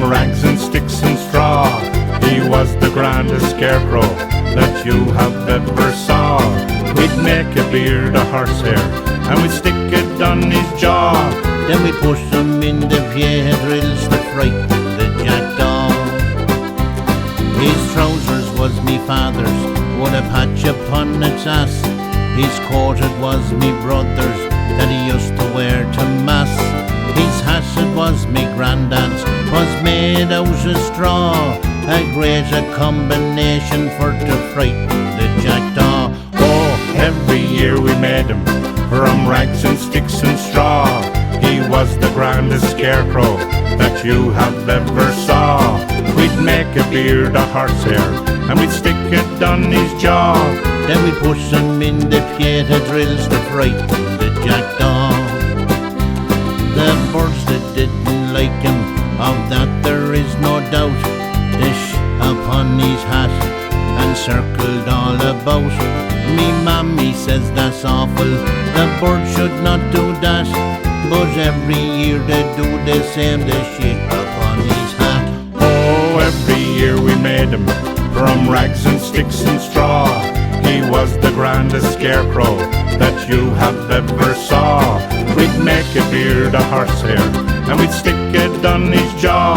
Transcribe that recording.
from rags and sticks and straw. He was the grandest scarecrow that you have ever saw. We'd make a beard of horsehair and we'd stick it on his jaw. Then we push him in the view drills to frighten the jackdaw. His trousers was me father's, with a patch upon its ass. His coat it was me brother's, that he used to wear to mass. His hat it was me granddad's, was made out of straw. A great combination for to frighten the jackdaw. Oh, every year we made him from rags and sticks and straw. He was the grandest scarecrow that you have ever saw. We'd make a beard of horsehair and we'd stick it on his jaw. Then we push him in the theatre drills to frighten the jackdaw. The birds that didn't like him, of that there is no doubt. Dish upon his hat and circled all about. Me mammy says that's awful, the bird should not do that. But every year they do the same, they shake upon his hat. Oh, every year we made him from rags and sticks and straw. He was the grandest scarecrow that you have ever saw. We'd make a beard of horsehair and we'd stick it on his jaw.